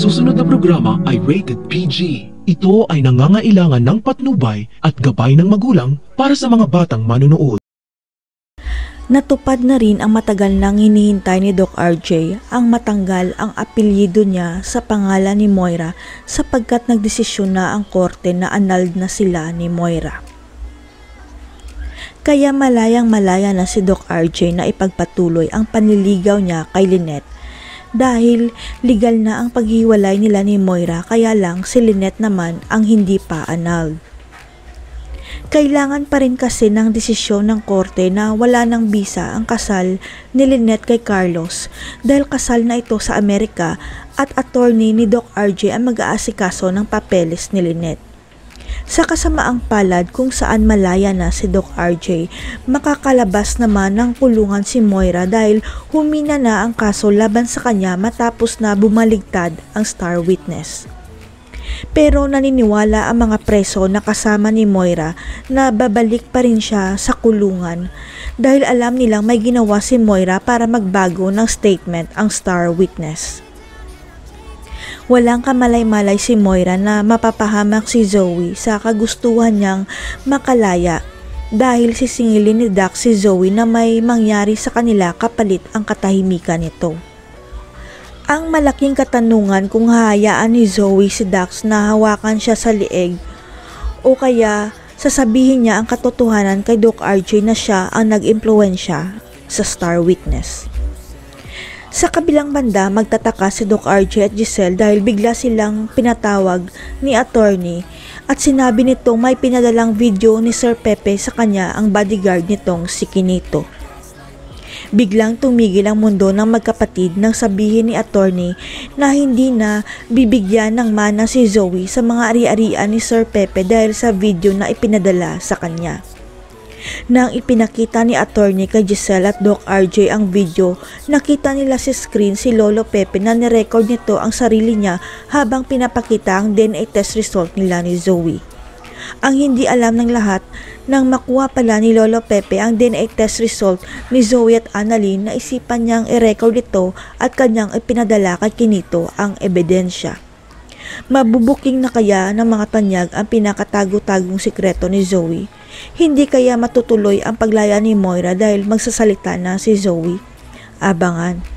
susunod na programa ay rated PG. Ito ay nangangailangan ng patnubay at gabay ng magulang para sa mga batang manunood. Natupad na rin ang matagal nang hinihintay ni Doc RJ ang matanggal ang apelyido niya sa pangalan ni Moira sapagkat nagdesisyon na ang korte na annulled na sila ni Moira. Kaya malayang-malaya na si Doc RJ na ipagpatuloy ang panliligaw niya kay Lynette dahil legal na ang paghiwalay nila ni Moira, kaya lang si Lynette naman ang hindi pa annulled. Kailangan pa rin kasi ng desisyon ng korte na wala ng bisa ang kasal ni Lynette kay Carlos dahil kasal na ito sa Amerika at attorney ni Doc RJ ang mag-aasikaso ng papeles ni Lynette. Sa kasamaang palad kung saan malaya na si Doc RJ, makakalabas naman ng kulungan si Moira dahil humina na ang kaso laban sa kanya matapos na bumaligtad ang star witness. Pero naniniwala ang mga preso na kasama ni Moira na babalik pa rin siya sa kulungan dahil alam nilang may ginawa si Moira para magbago ng statement ang star witness. Walang kamalay-malay si Moira na mapapahamak si Zoe sa kagustuhan niyang makalaya dahil sisingilin ni Dax si Zoe na may mangyari sa kanila kapalit ang katahimikan nito. Ang malaking katanungan kung hahayaan ni Zoe si Dax na hawakan siya sa lieg o kaya sasabihin niya ang katotohanan kay Doc RJ na siya ang nag-impluwensya sa star witness. Sa kabilang banda, magtataka si Doc RJ at Giselle dahil bigla silang pinatawag ni attorney at sinabi nitong may pinadalang video ni Sir Pepe sa kanya ang bodyguard nitong si Kinito. Biglang tumigil ang mundo ng magkapatid nang sabihin ni attorney na hindi na bibigyan ng mana si Zoe sa mga ari-arian ni Sir Pepe dahil sa video na ipinadala sa kanya. Nang ipinakita ni attorney kay Giselle at Doc RJ ang video, nakita nila sa screen si Lolo Pepe na nirecord nito ang sarili niya habang pinapakita ang DNA test result nila ni Zoe. Ang hindi alam ng lahat, nang makuha pala ni Lolo Pepe ang DNA test result ni Zoe at Annalyn, naisipan niyang i-record ito at kanyang ipinadala kay Kinito ang ebidensya. Mabubuking na kaya ng mga tanyag ang pinakatago-tagong sikreto ni Zoe? Hindi kaya matutuloy ang paglaya ni Moira dahil magsasalita na si Zoe? Abangan.